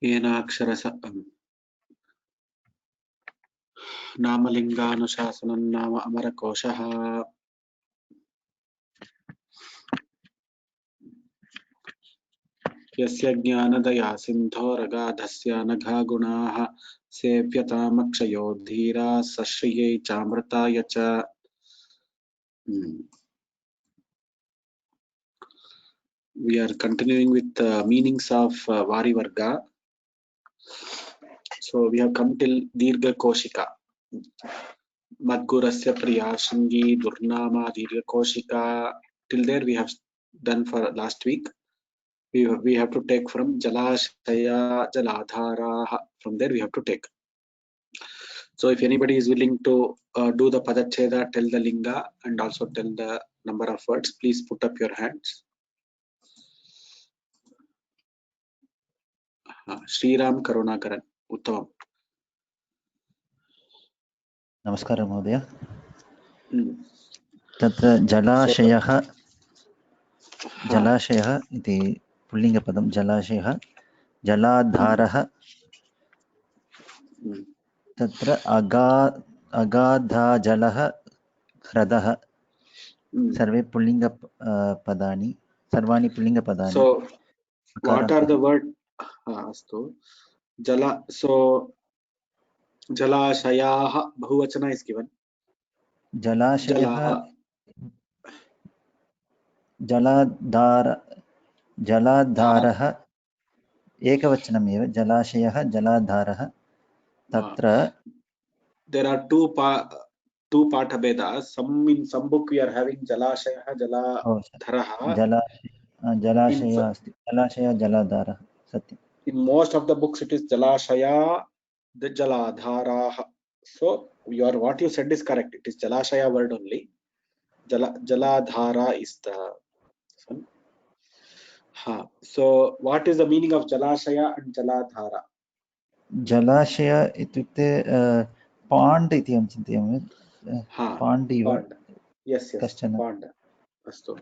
येनाक्षरस नामलिंगानुशासनं नाम अमरकोशः। यस्य ज्ञानदया सिन्धोरगाधस्य नघा गुणाः सेव्यतामक्षयो धीरा सश्रियै चामृताय च। We are continuing with the meanings of Varivarga. So we have come till Dirgha Koshika. Madgurasya Priya Shingi Durnama Dirgha Koshika. Till there we have done for last week. We have to take from Jalashaya Jaladhara. From there we have to take. So if anybody is willing to do the Padacheda, tell the Linga and also tell the number of words, please put up your hands. Sriram Karunakaran, Uttamam. नमस्कारः महोदय। तत्र जलाशयः इति पुल्लिङ्गपदं जलाशयः, जलाधारः, तत्र अगाधजलः, ह्रदः, सर्वे पुल्लिङ्गपदानि, सर्वाणि पुल्लिङ्गपदानि। So what are the word? Astu jala. So Jalashayah Bahuvachana is given. जलाशयः जलाधारः एकवचनमेव, जलाशयः जलाधारः। तत्र there are two Patha Vedas. In some book we are having Jalashayah Jaladharaha. जलाशयः अस्ति, जलाशयः जलाधारः, सत्यम्। In most of the books it is Jalashaya the Jaladharaha. So what you said is correct. It is Jalashaya word only. Jaladhara is the one. So what is the meaning of Jalashaya and Jaladhara? जलाशय इत्युक्ते pond इति अहं चिन्तयामि। Pond इव कश्चन pond. अस्तु।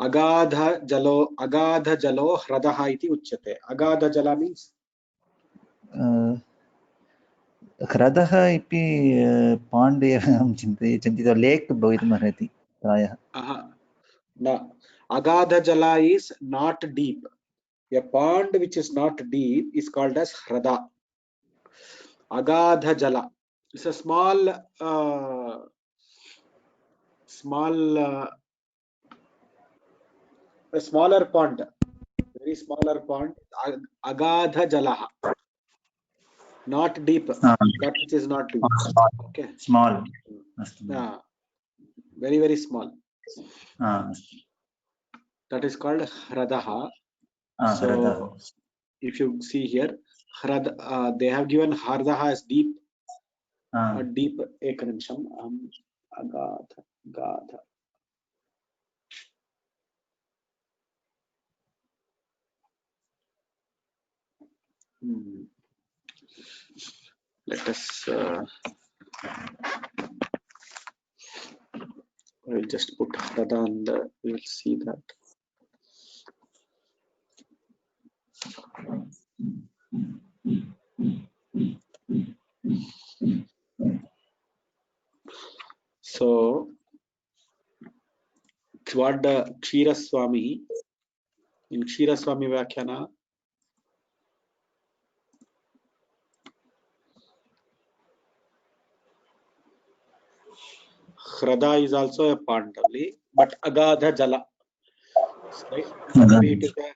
अगाधजलो ह्रदः इति उच्यते। अगाधजल मीन्स् ह्रदः इति पाण्ड् अहं चिन्तितं लेक् भवितुमर्हति प्रायः। न, Agadhajala is not deep. A pond which is not deep is called as Hrada. Agadhajala is a smaller pond, very smaller pond. Agadhajala, not deep. That which is not deep. Okay. Small. Yeah. Very, very small. That is called Hradaha. So if you see here, they have given Hradaha as deep. Deep Ekanimsham. Agadha. Let us I will just put Hrada and we will see that. So what the Kshiraswami in Kshiraswami Vyakhyana, Hrada is also a pond only, but Agadha Jala. Right? It is a,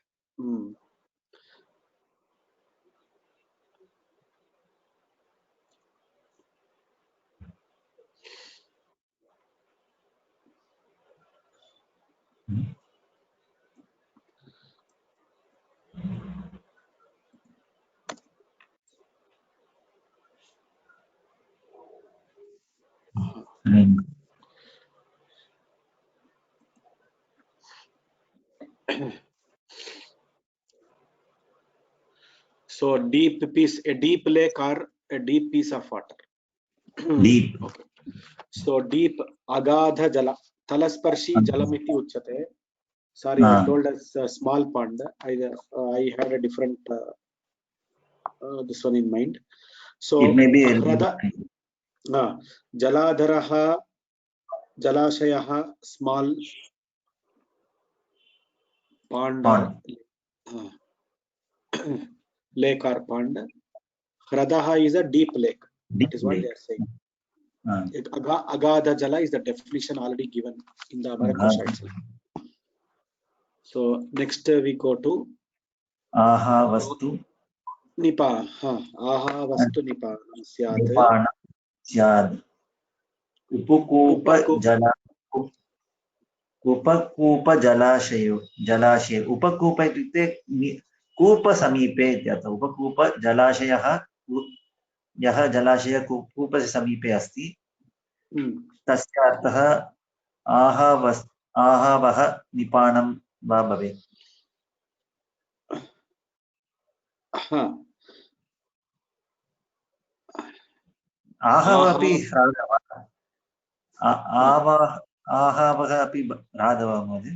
so deep piece, a deep lake or a deep piece of water. Deep. Okay. So deep Agadha Jala. Talasparshi Jalamiti Uchate. Sorry, I told us small pond. I had a different this one in mind. So it may be Jaladharaha, Jalashayaha, small pond, lake or pond. Hradaha is a deep lake. That is what they are saying. Agadha Jala is the definition already given in the Amarakosha itself. So next we go to Aha Vastu Nipa. Aha Vastu Nipa. Nipana Syad Upakupa Jala Upakupa Jalashayo Upakupa इत्युक्ते कूप समीपे इत्यर्थः उपकूप जलाशयः यः जलाशयः कूपस्य समीपे अस्ति तस्य अर्थः आहावः निपानं वा भवेत् आहव अपि आहावः अपि राधवः महोदय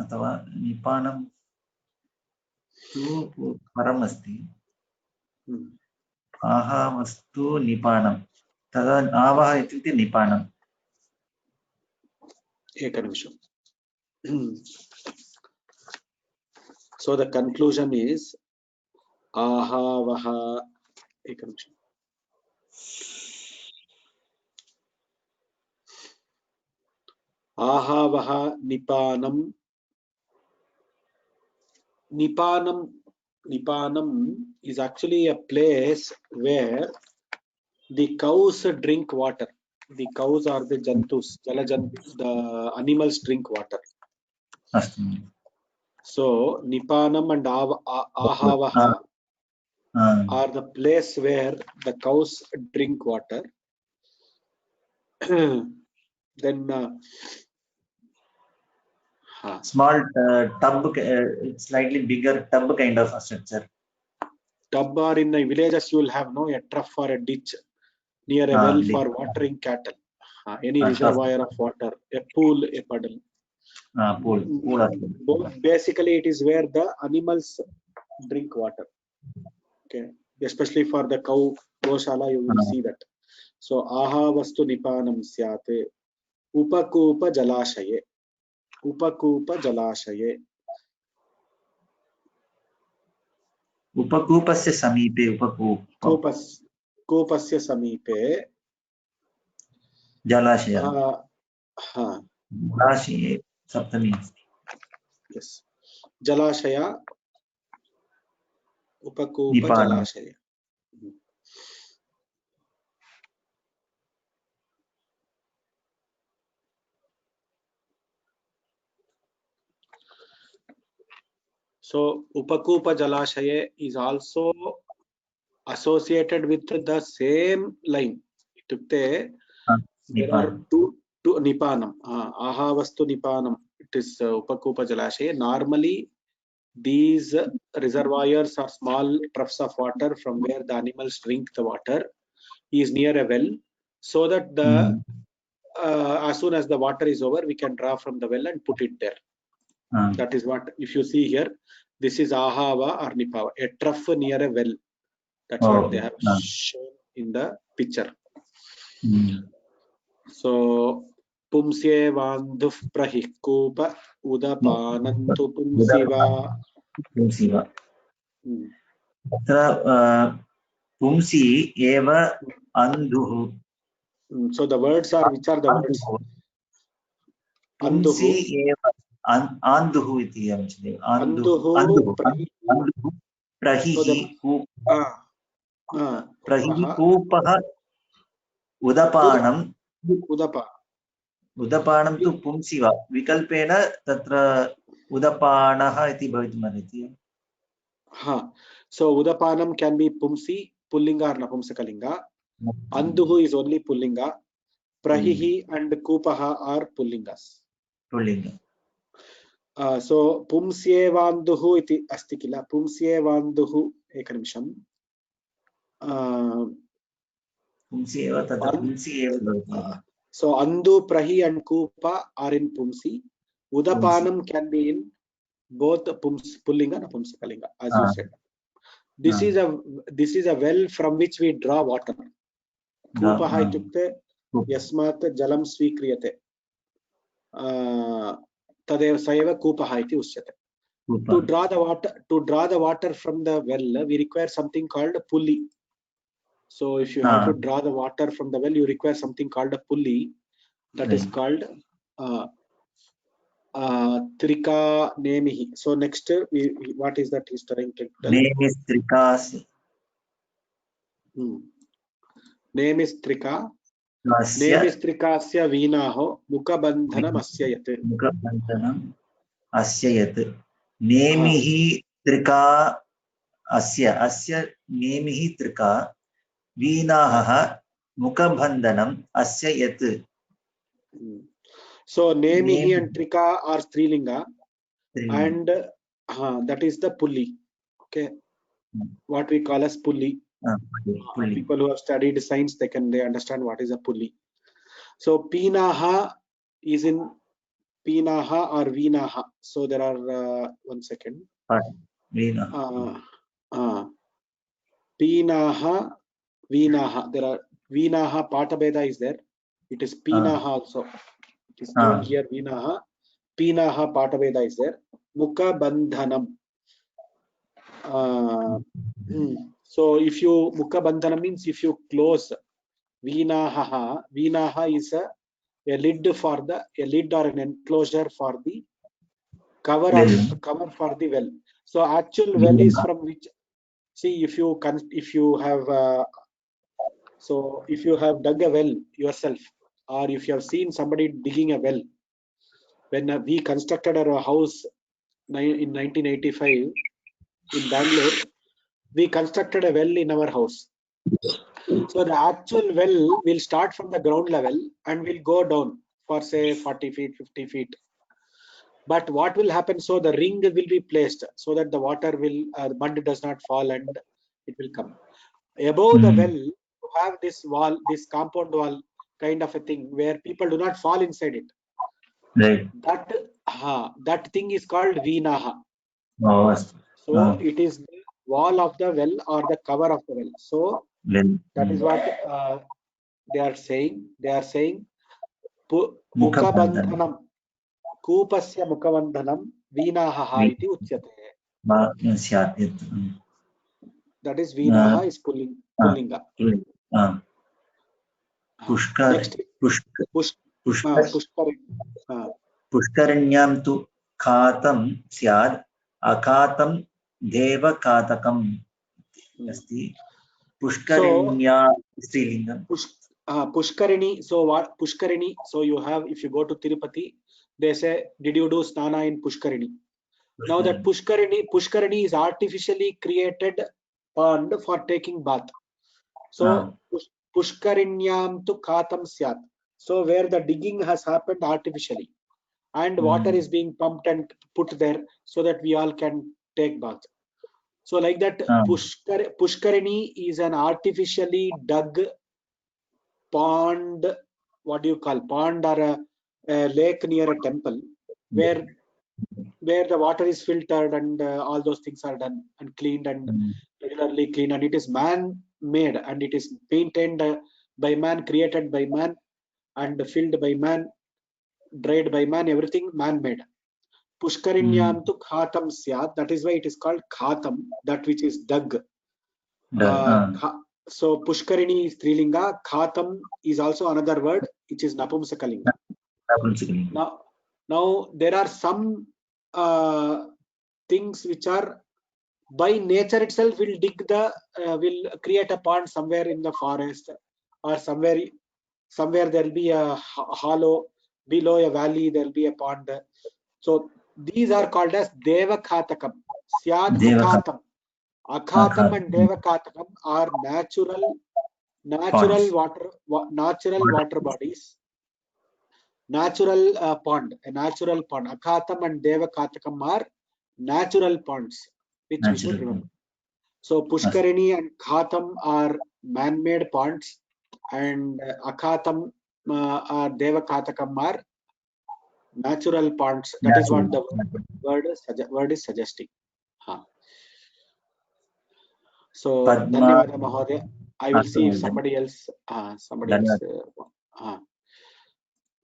अथवा निपानं तु परम् अस्ति आहावस्तु निपानं तदा आवः इत्युक्ते निपानम् एकनिमिषम्. So the conclusion is ahavaha ekanimisam. Ahavaha nipanam. Nipanam is actually a place where the cows drink water. The cows are the jantus, the animals drink water. So Nipanam and Ahavaha are the place where the cows drink water. Then small tub, slightly bigger tub kind of a structure. Tub, or in the villages you will have a trough or a ditch near a well for watering cattle. Any reservoir of water, a pool, a puddle. Pool. Basically, it is where the animals drink water. Okay, especially for the cow goshala, you will see that. So, aha vastu nipanam syate upakupa jalashaye. Upakupa jalashaye. उपकूपस्य समीपे कूपस्य समीपे जलाशयः जलाशये सप्तमी yes जलाशय उपकूप जलाशय. So Upakupa Jalashaya is also associated with the same line. There are two Nipanam. Ahavastu Nipanam. It is Upakupa Jalashaya. Normally, these reservoirs are small troughs of water from where the animals drink the water. He is near a well, so that the as soon as the water is over, we can draw from the well and put it there. That is what, if you see here, this is Ahava or Nipava, a trough near a well. That's what they have shown in the picture. So, Pumsye Vanduf Prahikupa Udapanantu Pumsiva. Pumsi eva Andhuhu. So the words are, which are the words? Pumsi eva Andhuhu iti amchide. Andhuhu Prahihi Kupaha Udapanam. Udapanam tu Pumsiva. Vikalpena tatra Udapanaha iti bhavitumarhati. So Udapanam can be Pumsi, Pullinga or Napumsakalinga. Andhuhu is only Pullinga. Prahihi and Kupaha are Pullingas. Pullinga. So Pumsyevanduhu iti asti kila. Pumsyevanduhu ekanimisham. So Andu, Prahi and Kupa are in Pumsi. Udapanam can be in both Pullinga and Pumsakalinga, as you said. This is a well from which we draw water. Koopaha itukte yasmat jalam svikriyate. Tadev sayeva Koopaha iti usyate. To draw the water from the well, we require something called a pulley. So if you have to draw the water from the well, you require something called a pulley. That is called Trika Nemihi. So next, what is that he's trying to tell? Name is Trikasi. Name is Trika. Name is Trikasya Vinaho Mukabandhanam Asyayat. Mukabandhanam Asyayat. Nemihi Trika Asya Nemihi Trika Vinaha Mukabandhanam Asyayat. So Nemihi and Trika are Strilinga, and that is the pulley. Okay, what we call as pulley. People who have studied science, they understand what is a pulley. So Pinaha is in Pinaha or Vinaha. So there are 1 second. Pinaha, Vinaha. There are Vinaha Patabeda is there. It is Pinaha also. It is given here Vinaha. Pinaha Patabeda is there. Mukha Bandhanam. So if you Mukha Bandhanam means if you close Vinaha. Vinaha is a lid or an enclosure for the cover for the well. So actual well is from which? See, if you have so if you have dug a well yourself, or if you have seen somebody digging a well, when we constructed our house in 1985 in Bangalore, we constructed a well in our house. So the actual well will start from the ground level and will go down for say 40 feet, 50 feet. But what will happen? So the ring will be placed so that the water will, the mud does not fall and it will come. Above the well, you have this wall, this compound wall kind of a thing where people do not fall inside it. Right. That thing is called Vinaha. So it is the wall of the well or the cover of the well. So that is what they are saying. They are saying Mukhabandhanam. Koopasya Mukhabandhanam Vinaha iti uchyate. That is Vinaha is Pullinga. Next, Pushkarinyam tu Khatam Syad Akatam Deva Katakam Asti. Pushkarinya Strilingam. Pushkarini. So what Pushkarini? So you have, if you go to Tirupati, they say, did you do snana in Pushkarini? Now that Pushkarini is artificially created pond for taking bath. So Pushkarinyam tu Khatam Syat. So where the digging has happened artificially, and water is being pumped and put there so that we all can take bath. So like that, Pushkarini is an artificially dug pond. What do you call pond, or a lake near a temple where the water is filtered and all those things are done and cleaned and regularly cleaned, and it is man-made and it is maintained by man, created by man, and filled by man, dried by man, everything man-made. Pushkarinyam tu Khatam Syat. That is why it is called Khatam, that which is dug. So Pushkarini is Strilinga. Khatam is also another word, which is Napumsakalinga. Now there are some things which are by nature itself will will create a pond somewhere in the forest, or somewhere there will be a hollow below a valley, there will be a pond. So these are called as Devakhatakam. Syad Akhatam. Akhatam and Devakhatakam are natural water bodies. Natural pond, a natural pond. Akhatam and Devakhatakam are natural ponds, which we should remember. So Pushkarini and Khatam are man-made ponds, and Akhatam or Devakhatakam are Natural ponds. That is what the word is suggesting. So Dhanyawada Mahodaya. I will see if somebody else.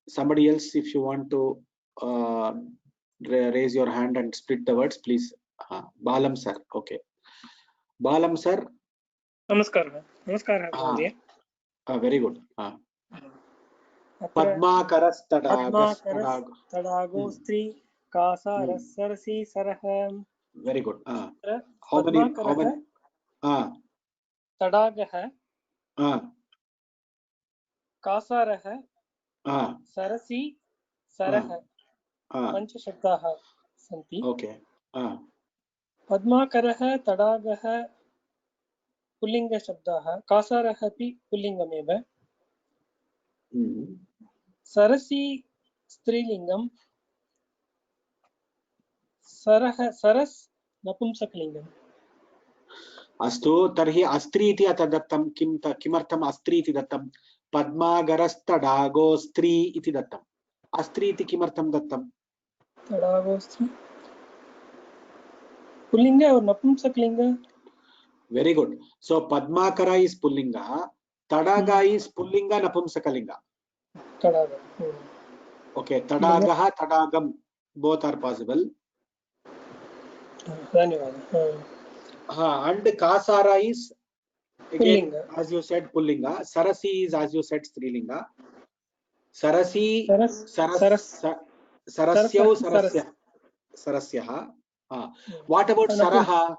Somebody else, if you want to raise your hand and split the words, please. Balam sir. Okay. Balam sir. Namaskar. Namaskar. Very good. Padmakaras Tadago Stri Kasa Rasarasi Saraham. Very good. How many? Tadagah. Kasarah. Sarasi Sarah. Pancha Shabdaha Santi. Okay. Padmakarah Tadagah Pullinga Shabdaha. Kasarah api Pullingameva. Sarasi Strilingam. Saras Napumsaklingam. अस्तु तर्हि अस्त्री इति अत्र दत्तं किमर्थम् अस्त्री इति दत्तं पद्मागरस्तडागो स्त्री इति दत्तम् अस्त्री इति किमर्थं दत्तं तडागो स्त्री पुल्लिंग और नपुंसकलिंग वेरी गुड सो पद्माकरा इज पुल्लिंग तडागा इज पुल्लिंग नपुंसकलिंग तडागा ओके तडागः तडागम both are possible धन्यवाद and Kasara is again Pullinga. As you said Pullinga. Sarasi is as you said Strilinga. Sarasi Sarasya. What about Saraha?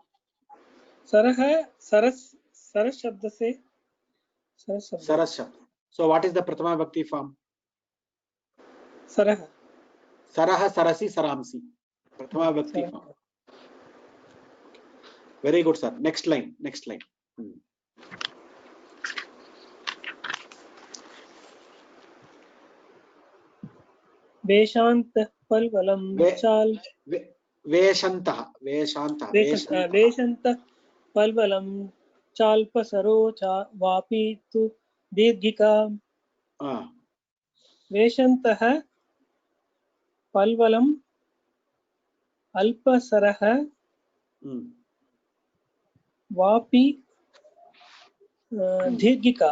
Saraha Saras Shabda se Saras Shabda. So what is the Pratama Bhakti form? Saraha Sarasi Saramsi. Pratama Bhakti form. Very good, sir. Next line. Veshantah palvalam chal. Veshantah palvalam chalpasaro cha vapi tu dirghika. Veshantah palvalam alpasarah वापी दीर्घिका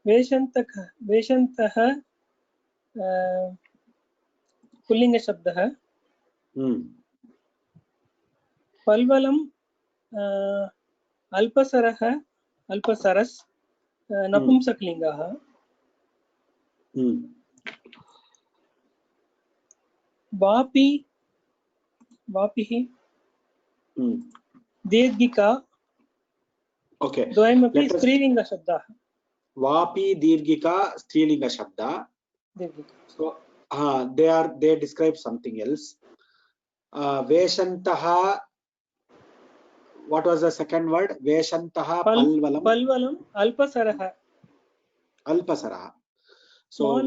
वेशन्तः पुल्लिंग शब्दः पल्वलम अल्पसरस नपुंसकलिंगः वापिः दीर्घिका okay द्वयमपि स्त्रीलिंग शब्दाः वापी दीर्घिका स्त्रीलिंग शब्द so they describe something else veshantah what was the second word veshantah palvalam alpasarah so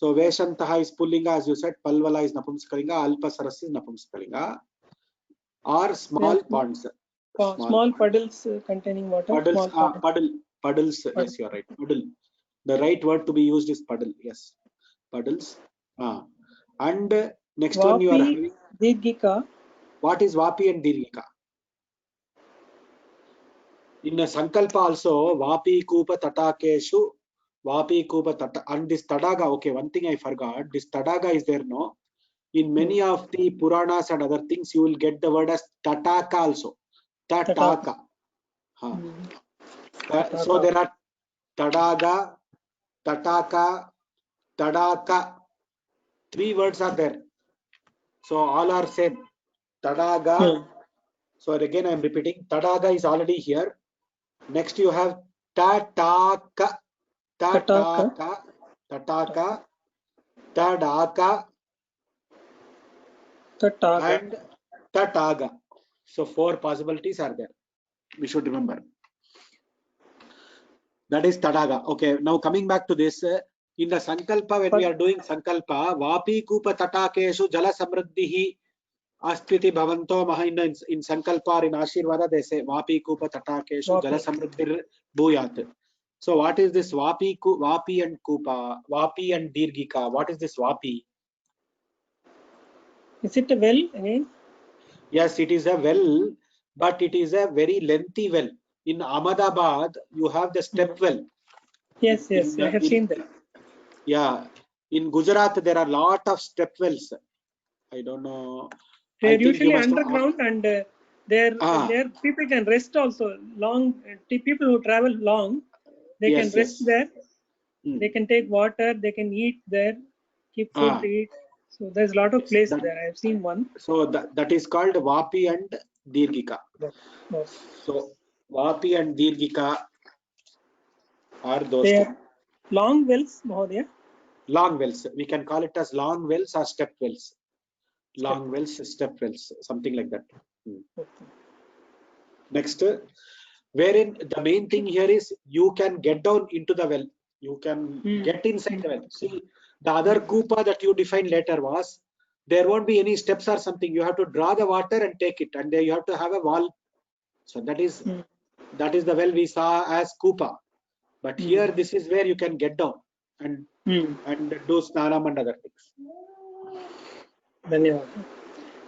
Veshantah is pullinga as you said, Palvala is Napumsakalinga, Alpasaras is Napumsakalinga. Or small ponds. Small puddles containing water. Puddles. Yes, you are right. Puddle. The right word to be used is puddle. Yes, puddles. And next Vapi, one you are having. Dirghika. What is Vapi and Dirghika? In a Sankalpa also, Vapi Kupa Tatakeshu. Vapi Kupa Tata and this Tadaga. Okay, one thing I forgot. This Tadaga is there, no? In many of the Puranas and other things, you will get the word as Tataka also. Tataka. So there are Tadaga, Tataka, Tadaka. 3 words are there. So all are same. Tadaga. So again I am repeating. Tadaga is already here. Next you have Tataka. Tataka, Tataka, Tadaka, and Tataga. So 4 possibilities are there. We should remember. That is Tadaga. Okay, now coming back to this, in the Sankalpa, when we are doing Sankalpa, Vapi Kupa Tatakeshu Jala Samriddhihi Astiti Bhavanto Maha in Sankalpa or in Ashirvada, they say Vapi Kupa Tatakeshu Jala Samriddhir Bhuyat. So what is this Vapi, Vapi and Kupa, Vapi and Dirghika? What is this Vapi? Is it a well again? Yes, it is a well, but it is a very lengthy well. In Ahmedabad, you have the step well. Yes, yes, I have seen that. Yeah, in Gujarat there are lot of step wells. I don't know. They I are think you usually must have. underground, and there people can rest also. People who travel long, they can Yes, rest yes. there. They can take water. They can eat there, keep food to eat. So there's a lot of place there. I have seen one. So that is called Vapi and Dirghika. Oh. So Vapi and Dirghika are those They two. are long wells, Mahodaya. Long wells. We can call it as long wells or step wells. Long wells, step wells, something like that. Okay. Next, wherein the main thing here is you can get down into the well. You can get inside the well. See, the other Kupa that you defined later was there won't be any steps or something. You have to draw the water and take it, and there you have to have a wall. So that is the well we saw as Kupa. But here, this is where you can get down and do snanam and other things. Dhanyawad.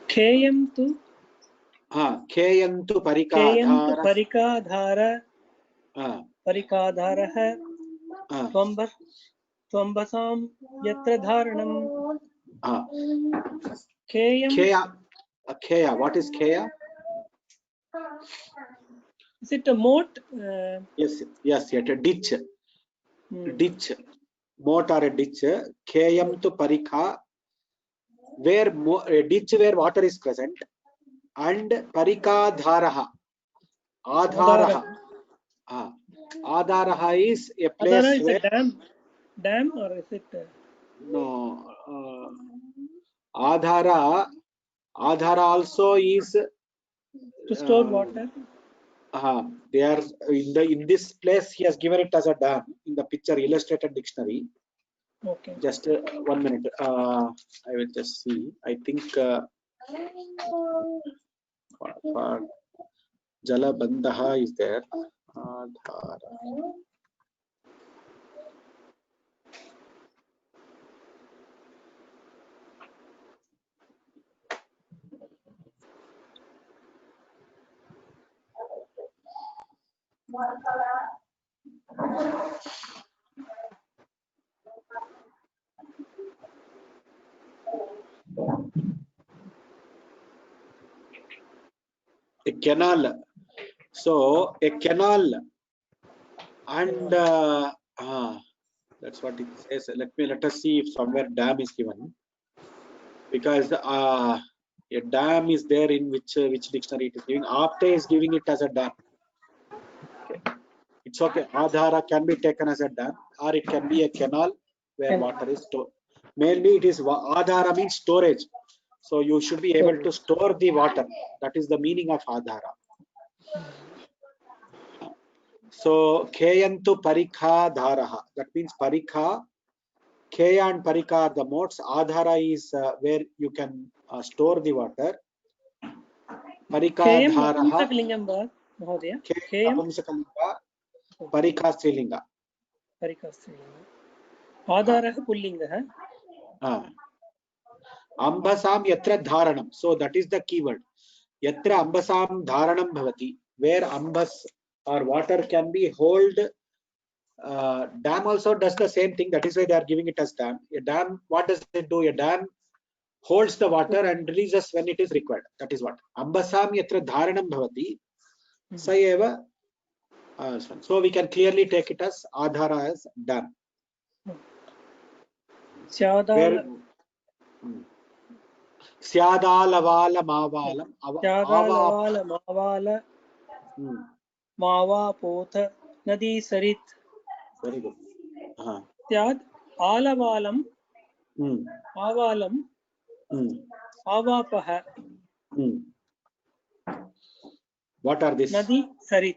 Kheyam tu Kheyantu parikadhara. parikadhara parikadharah Twambasam yatra dharanam. Kheya. What is Kheya? Is it a moat? Yes, a ditch. Ditch. Moat or a ditch. Kheyam to parikha. Where a ditch where water is present. And parikadharaha. Adharaha. Adharaha is a place Adhara is where. a dam or is it? No. Adhara also is To store water. They are in this place. He has given it as a dam in the picture illustrated dictionary. Okay. Just 1 minute. I will just see. I think for Jala Bandaha is there. Adhara. A canal. So a canal, and that's what it says. Let us see if somewhere dam is given, because a dam is there in which dictionary it is giving. Apte is giving it as a dam. Okay. It's okay. Adhara can be taken as a dam, or it can be a canal where water is stored. Mainly, it is Adhara means storage. So you should be able to store the water. That is the meaning of Adhara. So Kheyantu parikha dharaha. That means parikha. Kheya and parikha are the modes. Adhara is where you can store the water. Parikha dharaha. Kheya Pumsakalinga. Parikha Strilinga. Parikha Strilinga. Adhara Pullinga. Ambasam yatra dharanam. So that is the keyword. Yatra ambasam dharanam bhavati. Where ambas or water can be hold. Dam also does the same thing. That is why they are giving it as dam. A dam, what does it do? A dam holds the water and releases when it is required. That is what. Ambasam yatra dharanam bhavati. Sayeva. So we can clearly take it as Adhara as dam. Syadalavala Mavalam. Syadalavala Mavala Mava Potha Nadi Sarit. Very good. Syad Alavalam Avalam Avapaha. What are these? Nadi Sarit.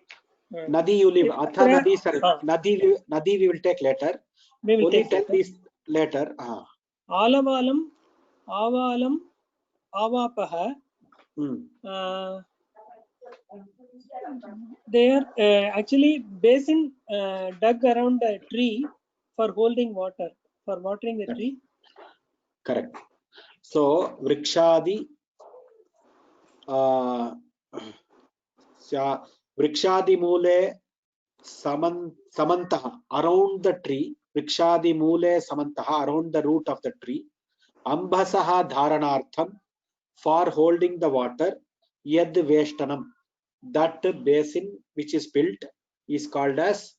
Nadi you leave. Atha Nadi Sarit. Nadi we will take later. We will only take tell these later. Alavalam Avalam Avapaha They are actually basin dug around a tree for holding water, for watering the tree. Correct. So vrikshadi vrikshadi mule samantaha, around the tree. Vrikshadi mule samantaha, around the root of the tree. Ambhasaha dharanartham, for holding the water. Yad veshtanam, that basin which is built is called as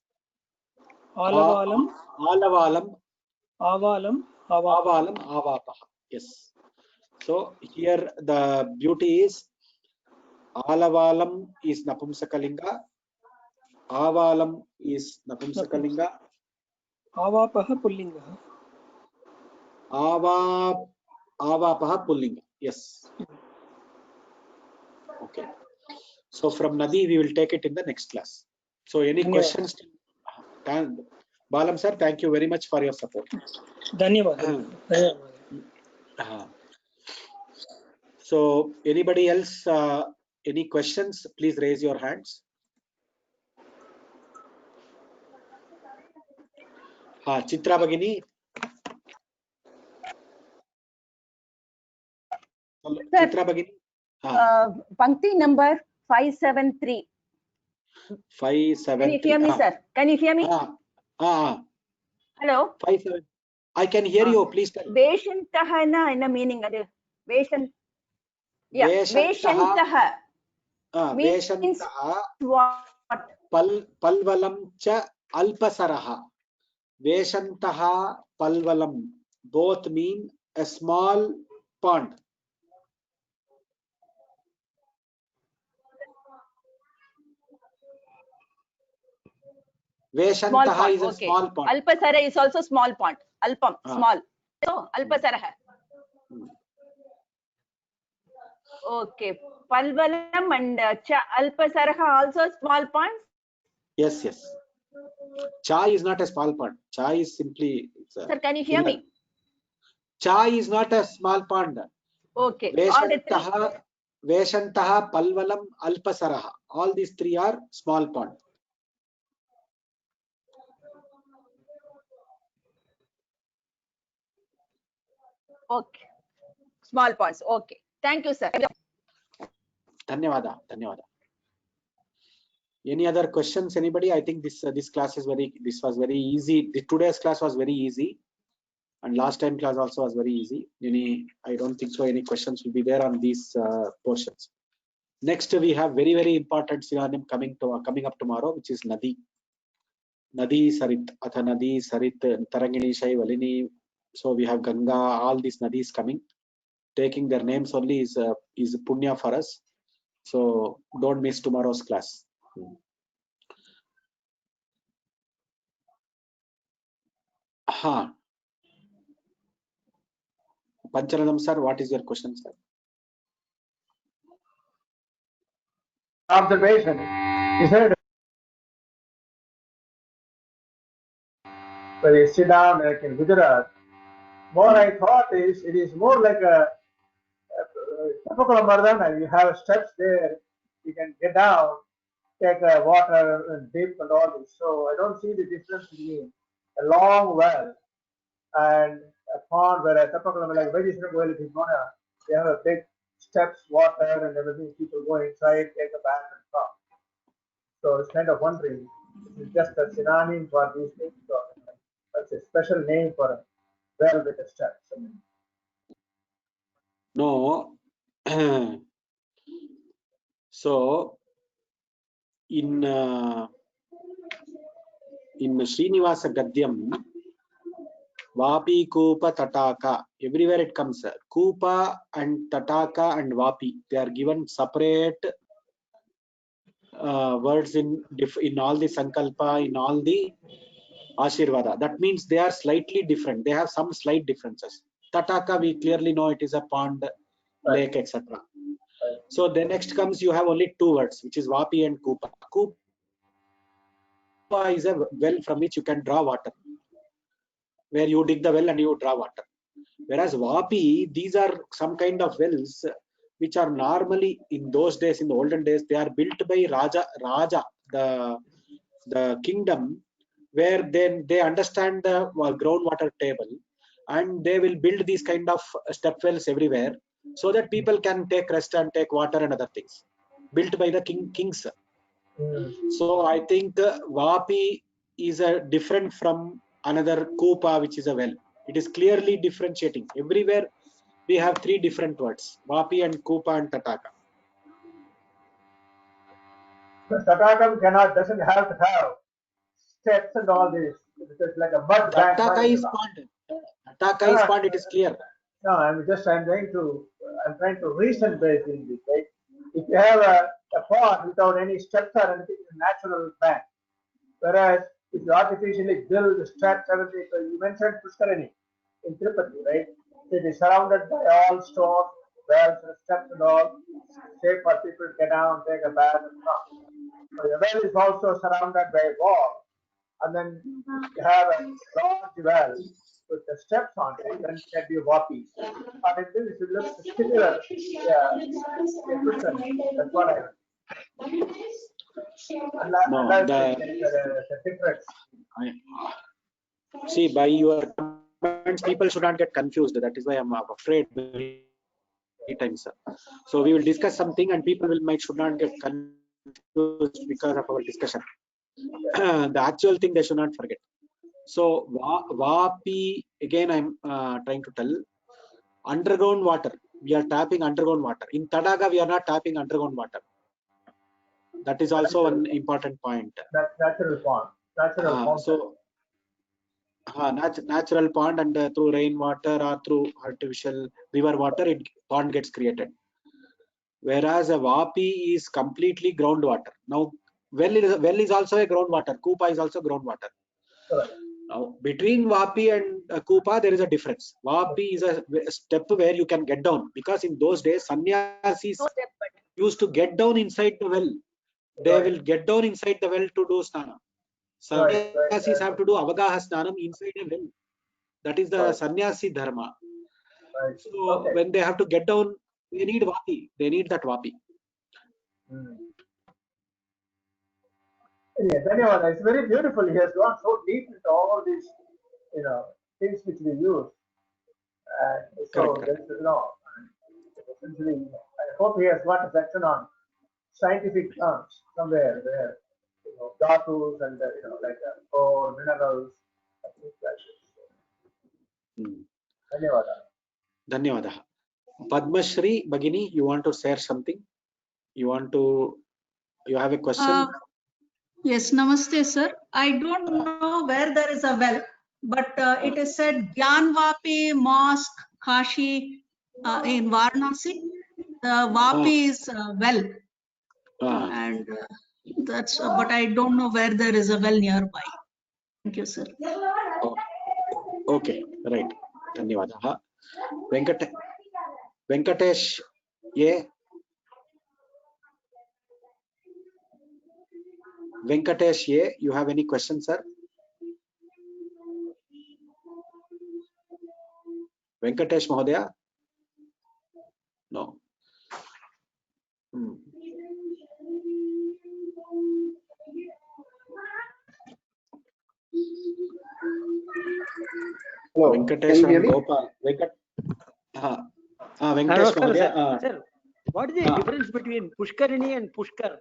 Alavalam, Alavalam, Avalam, Avapa. Avalam, Avapaha. Yes. So here the beauty is Alavalam is Napumsakalinga, Avalam is Napumsakalinga, Avapaha Pullinga. Avapaha Pullinga. Yes. Okay. So from Nadi we will take it in the next class. So any questions? Balam sir, thank you very much for your support. Dhanyavad. So anybody else, any questions, please raise your hands. Chitra Bagini. Sir, Chitra Bagini. Pankti number 573. 573. Can you hear me, sir? Can you hear me? Hello? 57. I can hear you. Please tell. Veshantaha na meaning adu. Veshan. Yeah. Veshantaha. Veshantaha. What? Palvalam cha alpasaraha. Veshantaha palvalam. Both mean a small pond. Veshantaha is a small pond. Alpasara is also small pond. Alpam, small. So, Alpasaraha. Okay. Palvalam and Alpasaraha also small ponds? Yes, yes. Chai is not a small pond. Chai is simply... Sir, can you hear me? Chai is not a small pond. Okay. Veshantaha, Palvalam, Alpasaraha. All these three are small pond. Okay. Small ponds. Okay. Thank you, sir. Dhanyavada. Dhanyavada. Any other questions? Anybody? I think this class is this was very easy. Today's class was very easy, and last time class also was very easy. I don't think so. Any questions will be there on these portions. Next, we have very important synonym coming up tomorrow, which is Nadi. Nadi Sarit, Atha Nadi Sarit, Tarangini Shai Valini. So we have Ganga. All these Nadis coming. Taking their names only is punya for us. So don't miss tomorrow's class. Pancharanam sir, what is your question, sir? Observation. You said when you sit down like in Gujarat, what I thought is it is more like a typical Mardana. You have steps there, you can get down, take water and dip and all this. So I don't see the difference between a long well and a pond where a typical like vegetable well is gonna, they have a big steps, water and everything. People go inside, take a bath and come. So it's kind of wondering, is it just a synonym for these things? So that's a special name for a well with a steps. No. So in Srinivasa Gadyam, Vapi, Kupa, Tataka, everywhere it comes. Kupa and Tataka and Vapi, they are given separate words in all the Sankalpa, in all the Ashirvada. That means they are slightly different. They have some slight differences. Tataka, we clearly know it is a pond, lake, etc. So then next comes, you have only two words, which is Vapi and Kupa. Kupa is a well from which you can draw water, where you dig the well and you draw water. Whereas Vapi, these are some kind of wells which are normally in those days, in the olden days, they are built by Raja, the kingdom, where then they understand the groundwater table, and they will build these kind of step wells everywhere, so that people can take rest and take water and other things, built by the kings. So I think Vapi is different from another Kupa, which is a well. It is clearly differentiating. Everywhere we have three different words: Vapi and Kupa and Tataka. Tatakam doesn't have to have steps and all this. It's like a mud bank. Tataka is pond. Tataka is pond. It is clear. No, I'm trying to reason based in this, right? If you have a pond without any steps or anything, it's a natural bank. Whereas if you artificially build the steps, everything, so you mentioned Pushkarani in Tirupati, right? It is surrounded by all stone, wells, and steps and all, safe for people to get down, take a bath and come. So the well is also surrounded by a wall, and then you have a large well with the steps on it, then it can be Vapi. And it looks similar, that's what I heard. No, the difference. See, by your comments, people should not get confused. That is why I'm afraid many times. So we will discuss something, and people should not get confused because of our discussion. The actual thing they should not forget. So Vapi, again, I'm trying to tell, underground water. We are tapping underground water. In Tadaga, we are not tapping underground water. That is also an important point. That's natural pond. Natural pond, and through rainwater or through artificial river water, pond gets created. Whereas a Vapi is completely groundwater. Now, well is also a groundwater. Kupa is also groundwater. Correct. Now, between Vapi and Kupa, there is a difference. Vapi is a step where you can get down, because in those days, sannyasis used to get down inside the well. They will get down inside the well to do snana. Sannyasis have to do avagaha snanam inside a well. That is the sannyasi dharma. Right. So when they have to get down, they need Vapi. They need that Vapi. Yes, anyway, it's very beautiful. He has gone so deep into all these, things which we use. Correct. Essentially, I hope he has got a section on scientific terms somewhere where, dhatus and, like ore, minerals, things like this. Dhanyawada. Padmashri Bhagini, you want to share something? You have a question? Yes, namaste, sir. I don't know where there is a well, but it is said Gyanvapi Mosque, Kashi, in Varanasi. The Vapi is well, and that's. But I don't know where there is a well nearby. Thank you, sir. Okay, right. Dhanyawada. Venkatesh, Venkatesh, you have any questions, sir? Venkatesh Mahodaya? No. Hello. Venkatesh and Gopal. Venkatesh Mahodaya. Sir, what is the difference between Pushkarini and Pushkar?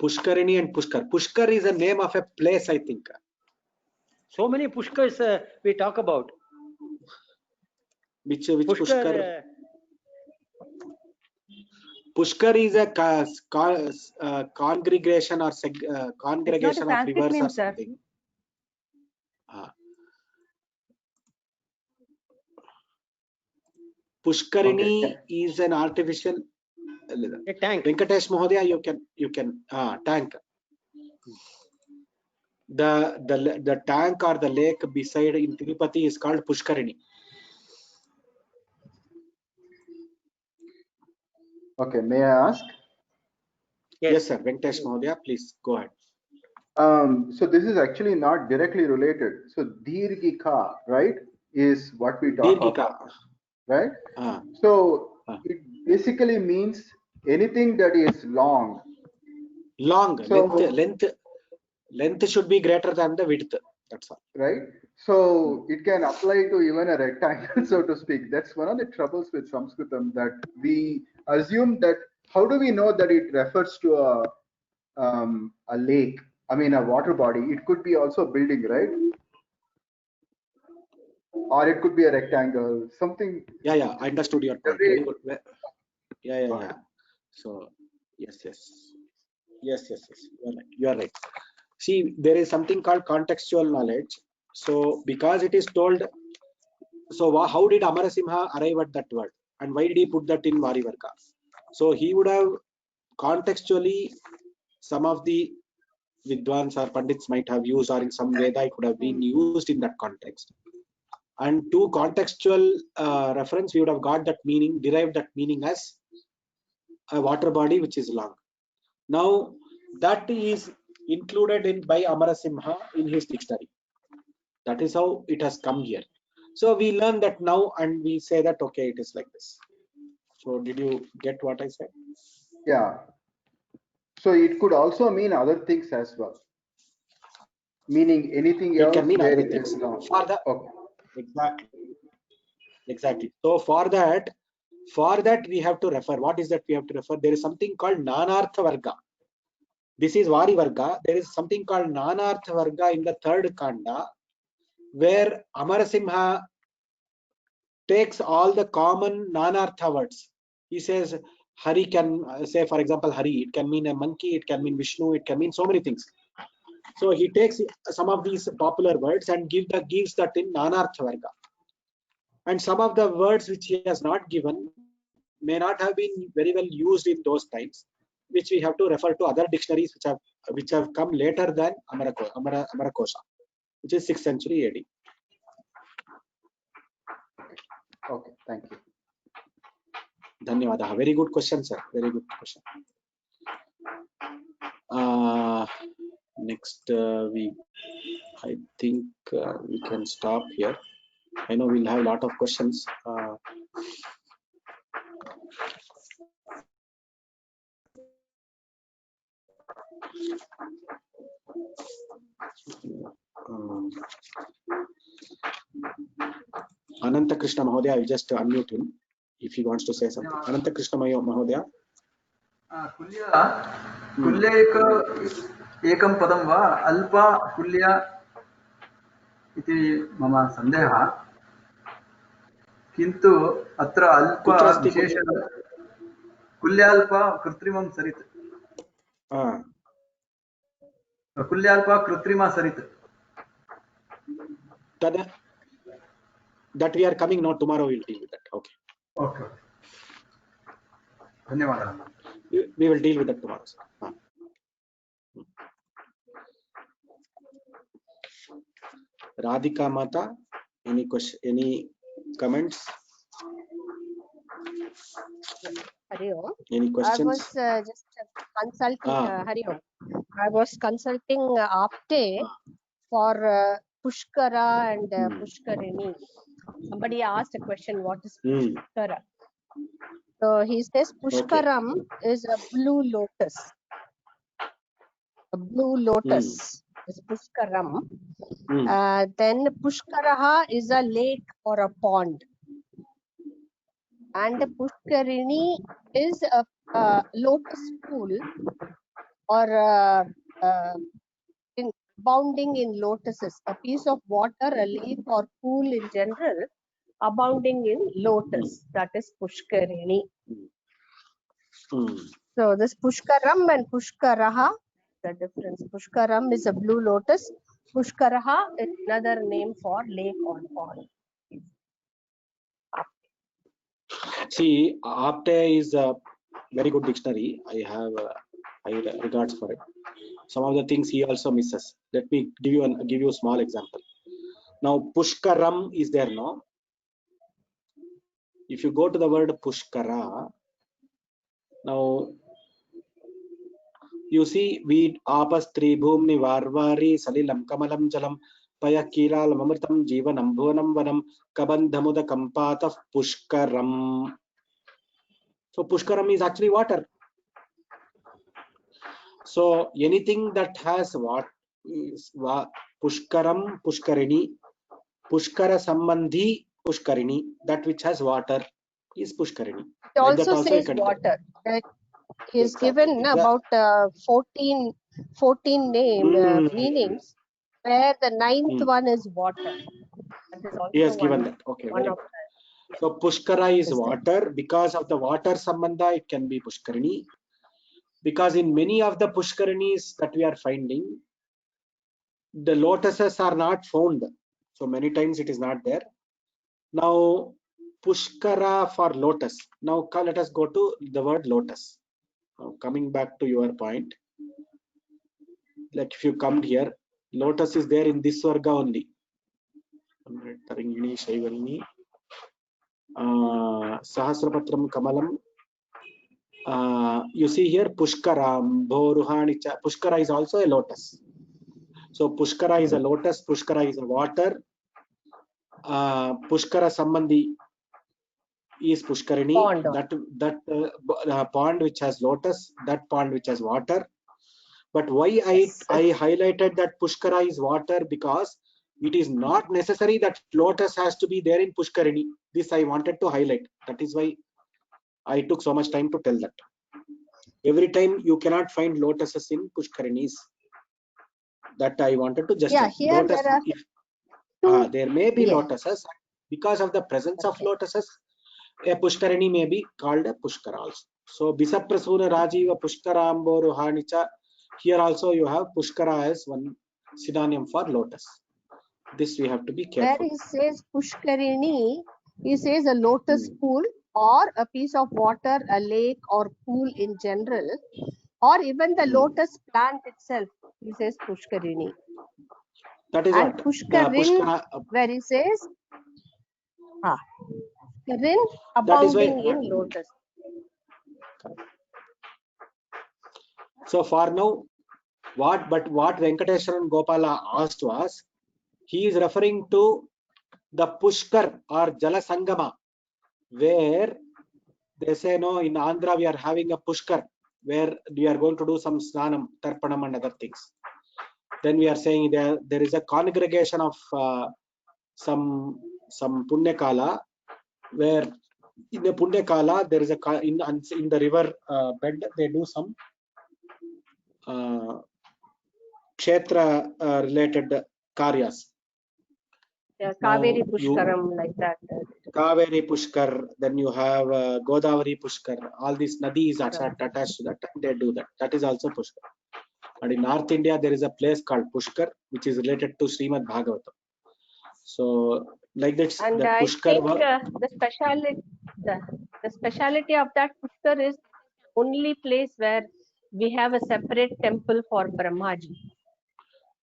Pushkarini and Pushkar. Pushkar is the name of a place, I think. So many Pushkars we talk about. Which Pushkar? Pushkar is a congregation or congregation of rivers or something. Pushkarini is an artificial. A tank. Venkatesh Mahodaya, you can tank. The tank or the lake beside in Tirupati is called Pushkarini. Okay, may I ask? Yes, sir. Venkatesh Mahodaya, please go ahead. So this is actually not directly related. So Dirghika, right, is what we talk about. right? Ah. So it basically means anything that is long. Long, So, length should be greater than the width. That's all. Right? So it can apply to even a rectangle, so to speak. That's one of the troubles with Sanskritam, that we assume that, how do we know that it refers to a lake? I mean, a water body. It could be also a building, right? Or it could be a rectangle, something. Yeah, I understood your point. Very good. Yeah. So, yes. You are right. See, there is something called contextual knowledge. So, because it is told, so how did Amarasimha arrive at that word? And why did he put that in Varivarga? So, he would have contextually, some of the Vidwans or Pandits might have used, or in some Veda it could have been used in that context. And to contextual reference, we would have got that meaning, derived that meaning as a water body which is long. Now, that is included by Amarasimha in his dictionary. That is how it has come here. So we learn that now, and we say that, okay, it is like this. So did you get what I said? Yeah. So it could also mean other things as well. Meaning anything else. It can mean where other it things. is long. For the, okay. Exactly. So for that we have to refer. What is that we have to refer? There is something called Nanartha Varga. This is Vari Varga. There is something called Nanartha Varga in the third Kanda, where Amarasimha takes all the common Nanartha words. He says Hari can say, for example, Hari, it can mean a monkey, it can mean Vishnu, it can mean so many things. So he takes some of these popular words and gives that in Nanartha Varga. And some of the words which he has not given may not have been very well used in those times, which we have to refer to other dictionaries which have come later than Amarakosha, which is 6th century AD. Okay, thank you. Dhanyawadaha. Very good question, sir. Very good question. Next I think we can stop here. I know we'll have a lot of questions. Ananta Krishna Mahodaya, I'll just unmute him if he wants to say something. Ananta Krishna Mahodaya. कुल्य एकं पदं वा अल्पा कुल्य इति मम सन्देहः, किन्तु अत्र अल्प विशेषण कुल्याल्प कृत्रिमं सरित्, कुल्याल्प कृत्रिमा सरित्. That we are coming now. Tomorrow we'll deal with that. Okay. Okay. धन्यवादः. We will deal with that tomorrow. Radhika Mata, any question? Any comments? Hari Om. Any questions? I was just consulting. Hari Om. I was consulting Apte for Pushkara and Pushkarini. Somebody asked a question, what is Pushkara? So he says Pushkaram is a blue lotus. A blue lotus is Pushkaram. Then Pushkaraha is a lake or a pond. And Pushkarini is a lotus pool or abounding in lotuses, a piece of water, a lake or pool in general, abounding in lotus. That is Pushkarini. So this Pushkaram and Pushkaraha, the difference. Pushkaram is a blue lotus. Pushkaraha is another name for lake or pond. See, Apte is a very good dictionary. I have high regards for it. Some of the things he also misses. Let me give you a small example. Now, Pushkaram is there now. If you go to the word Pushkara, now you see, we apas tribhumni varvari salilam kamalam jalam. Payakilalamamritam Jeevanam Bhuvanam Vanam Kabandhamuda Kampatah Pushkaram. So Pushkaram is actually water. So anything that has what is Pushkaram, Pushkarini, Pushkara Sambandhi, Pushkarini, that which has water is Pushkarini. It Like that also also you says can water. He's exactly. given about 14 meanings, where the ninth one is water. That is also He has given that. Okay, one very of good. the, So Pushkara is Yes, sir. water. Because of the water sambandha, it can be Pushkarini. Because in many of the Pushkarinis that we are finding, the lotuses are not found. So many times it is not there. Now Pushkara for lotus. Now let us go to the word lotus. Now coming back to your point, like if you come here, lotus is there in this varga only. Taringini, Shaivalini, Sahasrapatram Kamalam. You see here Pushkara, Bhoruhanicha. Pushkara is also a lotus. So Pushkara is a lotus, Pushkara is a water. Pushkara Sambandhi is Pushkarini. Pond. That pond which has lotus, that pond which has water. But why I highlighted that Pushkara is water, because it is not necessary that lotus has to be there in Pushkarini. This I wanted to highlight. That is why I took so much time to tell that. Every time you cannot find lotuses in Pushkarinis. That I wanted to just here lotus, there are there may be lotuses. Because of the presence of lotuses, a Pushkarini may be called a Pushkara also. So Bisaprasuna Rajiva Pushkarambo Ruhanicha. Here also you have Pushkara as one synonym for lotus. This we have to be careful. Where he says Pushkarini, he says a lotus pool or a piece of water, a lake or pool in general, or even the lotus plant itself. He says Pushkarini. That is and what Pushkarin, where he says Pushkarin abounding in lotus. So for now, what Venkateswaran Gopala asked was, he is referring to the Pushkar or Jala Sangama, where they say, no, in Andhra we are having a Pushkar, where we are going to do some Snanam, Tarpanam and other things. Then we are saying there is a congregation of some Punyakala, where in the Punyakala there is a in the river bed they do some Kshetra related karyas. Yeah, Kaveri Pushkaram, like that. Kaveri Pushkar, then you have Godavari Pushkar. All these nadis are attached to that. They do that. That is also Pushkar. And in North India, there is a place called Pushkar, which is related to Srimad Bhagavatam. So, like that, and that I Pushkar think the speciality of that Pushkar is only place where we have a separate temple for Brahmaji.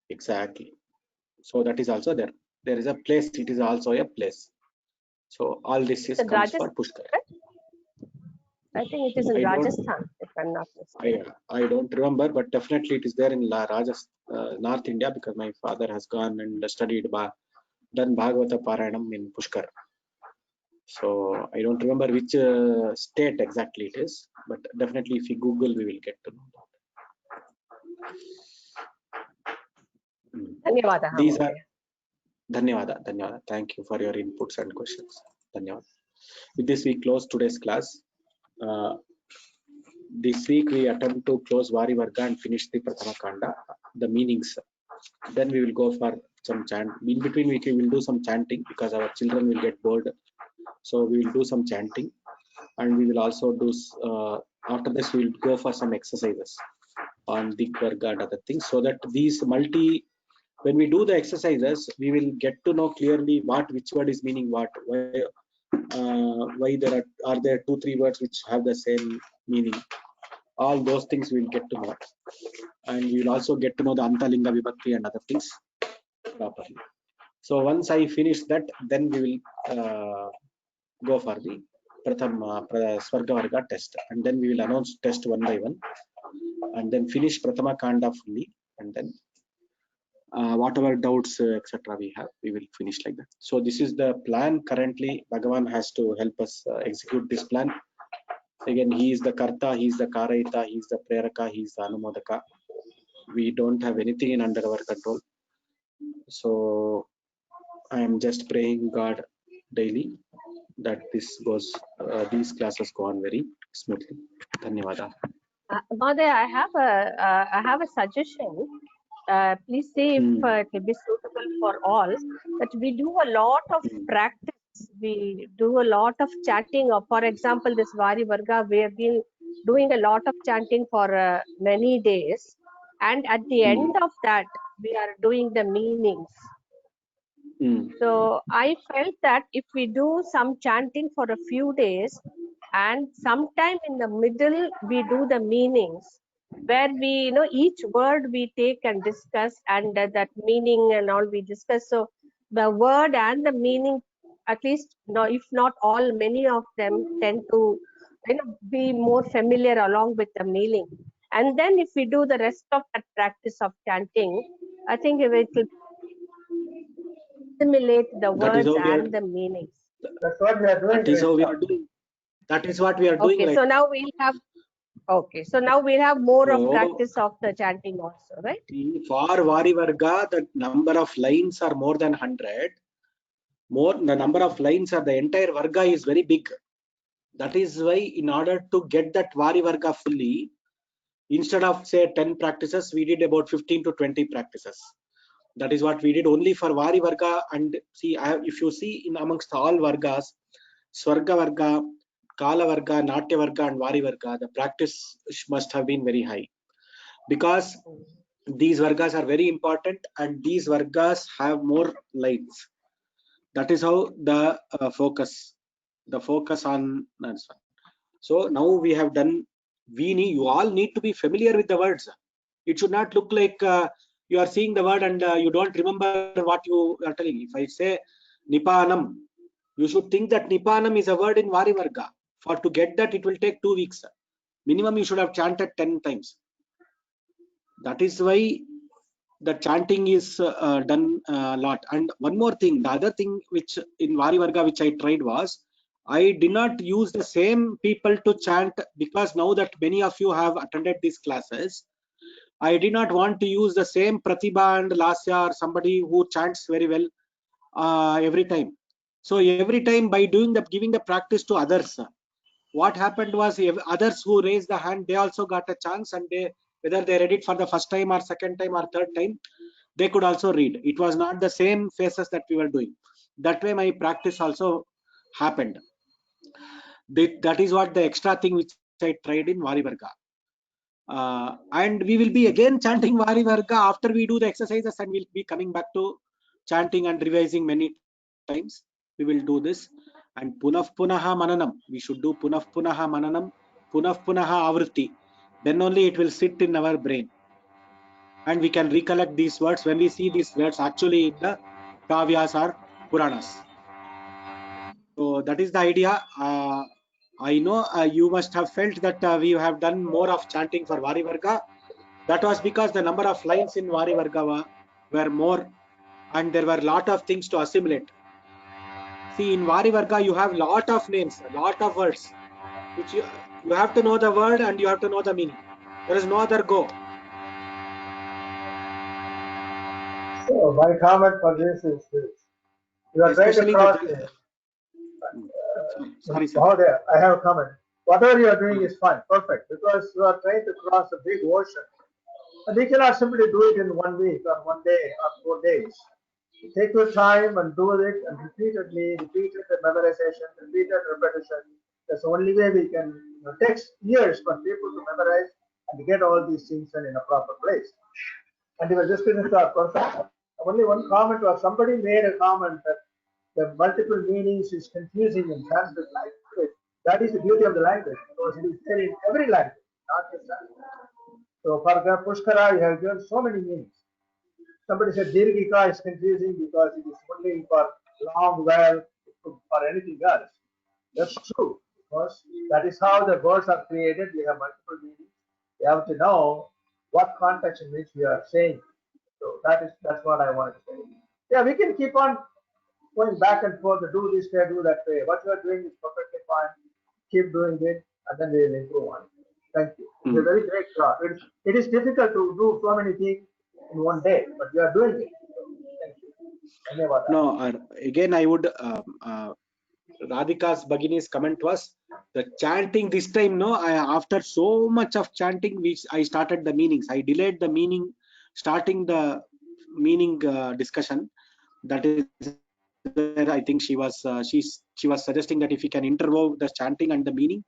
Exactly. So that is also there. There is a place. It is also a place. So all this is comes for Pushkar. I think it is in Rajasthan, if I'm not mistaken. I don't remember, but definitely it is there in Rajasthan, North India, because my father has gone and studied, done Bhagavata Parayanam in Pushkar. So I don't remember which state exactly it is, but definitely if you Google, we will get to know that. Dhanyavada. These are Dhanyavada. Thank you for your inputs and questions. Dhanyavada. With this, we close today's class. This week we attempt to close Vari Varga and finish the Prathama Kanda, the meanings. Then we will go for some chant. In between, we will do some chanting because our children will get bored. So we will do some chanting, and we will also do. After this, we will go for some exercises on the Varga and other things, so that these when we do the exercises, we will get to know clearly which word is meaning what. Why there are there 2-3 words which have the same meaning. All those things we will get to know, and we will also get to know the Antalinga Vibhakti and other things properly. So once I finish that, then we will go for the Pratham Swarga Varga test, and then we will announce test one by one, and then finish Prathama Kanda fully, and then whatever doubts, etc. we have, we will finish like that. So this is the plan currently. Bhagavan has to help us execute this plan. Again, he is the Karta, he is the Karayita, he is the Preraka, he is the Anumodaka. We don't have anything in under our control. So I am just praying God daily that this goes, these classes go on very smoothly. Dhanyavada. Mahoday, I have a suggestion. Please see if it will be suitable for all. That we do a lot of practice. We do a lot of chanting. For example, this Vari Varga, we have been doing a lot of chanting for many days. And at the end of that, we are doing the meanings. So I felt that if we do some chanting for a few days and sometime in the middle we do the meanings, where we each word we take and discuss, and that meaning and all we discuss. So the word and the meaning, at least if not all, many of them tend to be more familiar along with the meaning. And then if we do the rest of that practice of chanting, I think it will assimilate the words and the meanings. That's what we are doing. That is how we are doing. That is what we are doing. Okay, so now we'll have. Okay, so now we'll have more of practice of the chanting also, right? For Vari Varga, the number of lines are more than 100. The number of lines are the entire Varga is very big. That is why, in order to get that Vari Varga fully, instead of say 10 practices, we did about 15 to 20 practices. That is what we did only for Vari Varga. And see, if you see in amongst all Vargas, Swarga Varga, Kala Varga, Natya Varga and Vari Varga, the practice must have been very high, because these Vargas are very important and these Vargas have more lines. That is how the focus on that's one. So now we have done, you all need to be familiar with the words. It should not look like you are seeing the word and you don't remember what you are telling. If I say Nipanam, you should think that Nipanam is a word in Vari Varga. For to get that, it will take 2 weeks. Minimum, you should have chanted 10 times. That is why the chanting is done a lot. And one more thing, the other thing which in Vari Varga which I tried was, I did not use the same people to chant, because now that many of you have attended these classes, I did not want to use the same Pratibha and Lasya or somebody who chants very well every time. So every time by giving the practice to others, what happened was others who raised the hand, they also got a chance, and whether they read it for the first time or second time or third time, they could also read. It was not the same faces that we were doing. That way my practice also happened. That is what the extra thing which I tried in Vari Varga. And we will be again chanting Vari Varga after we do the exercises, and we'll be coming back to chanting and revising many times. We will do this. And Punav Punaha Mananam. We should do Punav Punaha Mananam, Punav Punaha Avritti. Then only it will sit in our brain. And we can recollect these words when we see these words actually in the Kavyas or Puranas. So that is the idea. I know you must have felt that we have done more of chanting for Vari Varga. That was because the number of lines in Vari Varga were more, and there were a lot of things to assimilate. See, in Vari Varga you have lot of names, a lot of words, which you have to know the word and you have to know the meaning. There is no other go. So my comment for this is this: you are trying to cross it. Sorry, sir. I have a comment. Whatever you are doing is fine, perfect, because you are trying to cross a big ocean. And you cannot simply do it in 1 week or 1 day or 4 days. Take your time and do it, and repeated memorization, repeated repetition. That's the only way we can. It takes years for people to memorize and get all these things in a proper place. And you were just finished our perfect. Only one comment was, somebody made a comment that the multiple meanings is confusing in Sanskrit language. That is the beauty of the language, because it is there in every language, not just Sanskrit. So for Pushkara, you have given so many meanings. Somebody said Dirghika is confusing because it is only for long well, for anything else. That's true, because that is how the words are created. We have multiple meanings. You have to know what context in which we are saying. So that's what I wanted to say. Yeah, we can keep on going back and forth to do this way, do that way. What you are doing is perfectly fine. Keep doing it, and then we will improve on it. Thank you. It's a very great job. It is difficult to do so many things in one day, but you are doing it. So, thank you. No, again, I would Radhika's Bhagini's comment was the chanting this time. No, after so much of chanting, which I started the meanings. I delayed the meaning, starting the meaning discussion. That is where I think she was suggesting that if we can interwove the chanting and the meaning,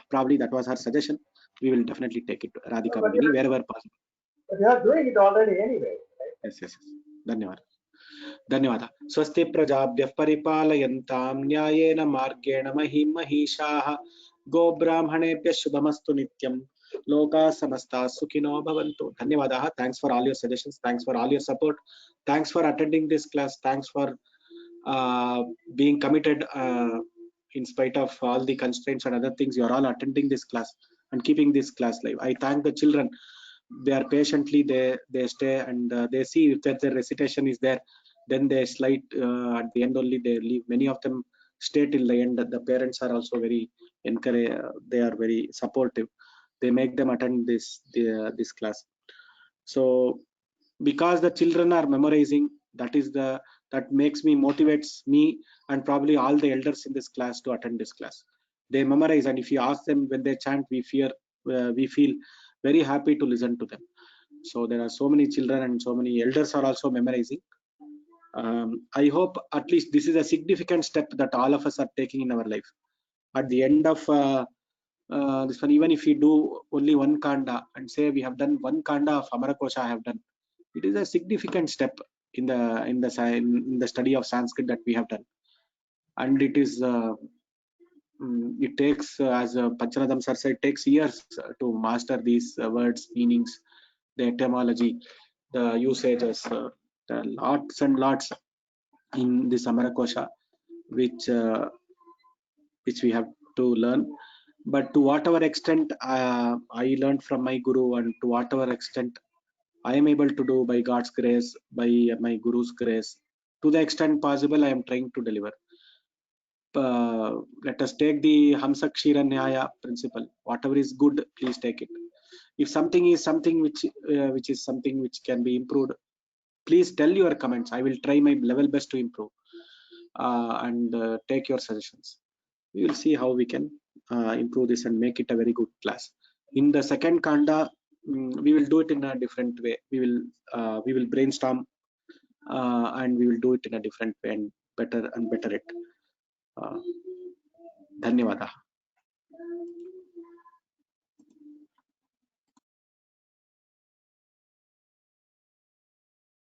probably that was her suggestion. We will definitely take it, Radhika Bhagini, wherever possible. But you are doing it already anyway, right? Yes. धन्यवाद स्वस्ति प्रजाभ्यः परिपालयन्तां न्यायेन मार्गेण महीं महिषाः गोब्राह्मणेभ्यः शुभमस्तु नित्यं लोकाः समस्ताः सुखिनो भवन्तु. धन्यवादाः. Thanks for all your suggestions, thanks for all your support, thanks for attending this class, thanks for being committed in spite of all the constraints and other things. You are all attending this class and keeping this class live. I thank the children. They are patiently they stay and they see if the recitation is there, then they slide at the end only they leave. Many of them stay till the end. The parents are also very encourage, they are very supportive. They make them attend this class. So because the children are memorizing, that makes me, motivates me and probably all the elders in this class to attend this class. They memorize, and if you ask them when they chant, we feel very happy to listen to them. So there are so many children and so many elders are also memorizing. I hope at least this is a significant step that all of us are taking in our life. At the end of this one, even if we do only one kanda and say we have done one kanda of Amarakosha, I have done, it is a significant step in the study of Sanskrit that we have done. And it is it takes, as Panchanatham sir said, it takes years to master these words, meanings, the etymology, the usages, the lots and lots in this Amarakosha, which we have to learn. But to whatever extent I learned from my guru, and to whatever extent I am able to do by God's grace, by my guru's grace, to the extent possible, I am trying to deliver. Let us take the Hamsa Kshira Nyaya principle. Whatever is good, please take it. If something is something which is something which can be improved, please tell your comments. I will try my level best to improve and take your suggestions. We will see how we can improve this and make it a very good class. In the second kanda, we will do it in a different way. We will brainstorm and we will do it in a different way and better it. Dhanyavadaha.